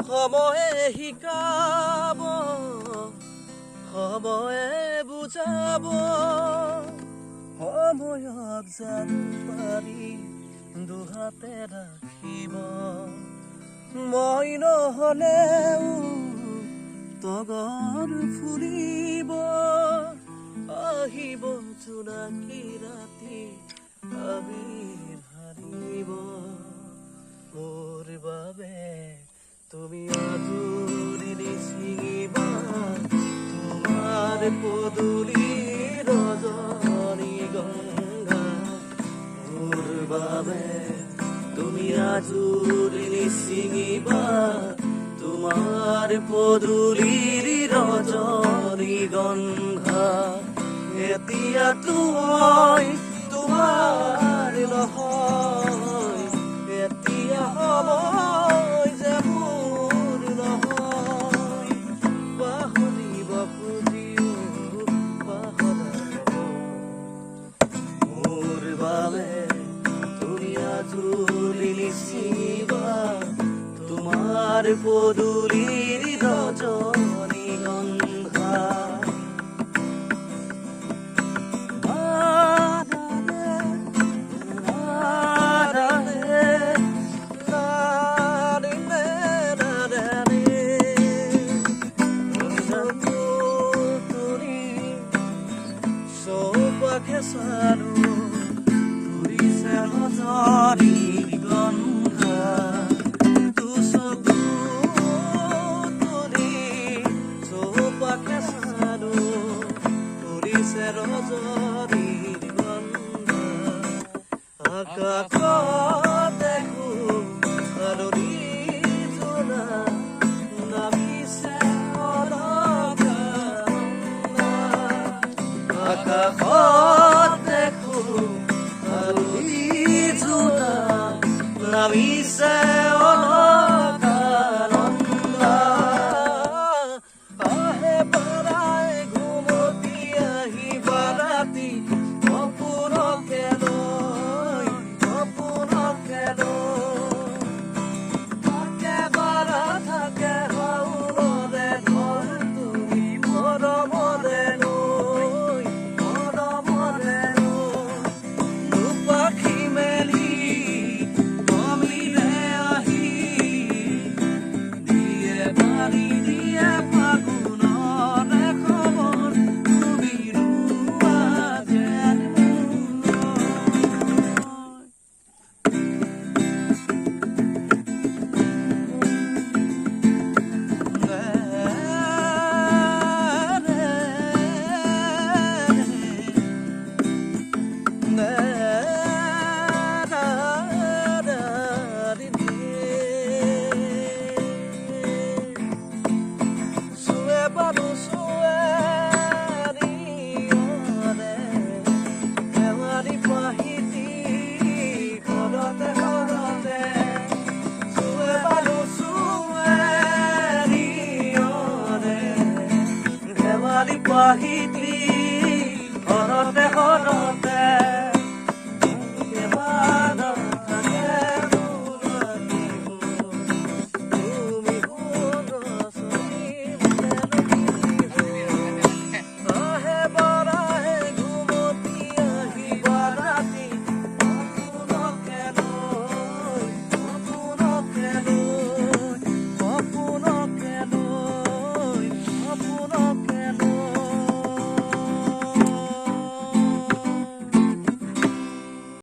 সময়ে শিকাব, সময়ে বুজাব, সময়ত জানো পাৰি দুহাতে ৰাখিব। মই নহলেও তগৰ ফুৰিব, আহিব জোনাকী ৰাতি আবিৰ হাৰিব। মোৰ বাবে তুমি আদুৰি নিচিঙিবা, তোমাৰ পদূলি ৰজনীগন্ধা। মোৰ বাবে তুমি আদুৰি নিচিঙিবা, তোমাৰ পদূলিৰ ৰজনীগন্ধা। এতিয়াতো মই তোমাৰ নহয়, এতিয়া সময় যে মোৰ নহয়। পাহৰিব খুজিও পাহৰিব, মোৰ বাবে তুমি আজুৰি নিচিঙিবা, তোমাৰ পদূলিৰ ৰজনীগন্ধা। চৌপাশে চালো ফুৰিছে ৰজনীৰ গন্ধা। চৌপাশে চালো ফুৰিছে ৰজনীৰ গন্ধা। আকাশত দেখো আলৰী জোনা, নামিছে অলকা। আকাশত দেখো আলৰী জোনা, নামিছে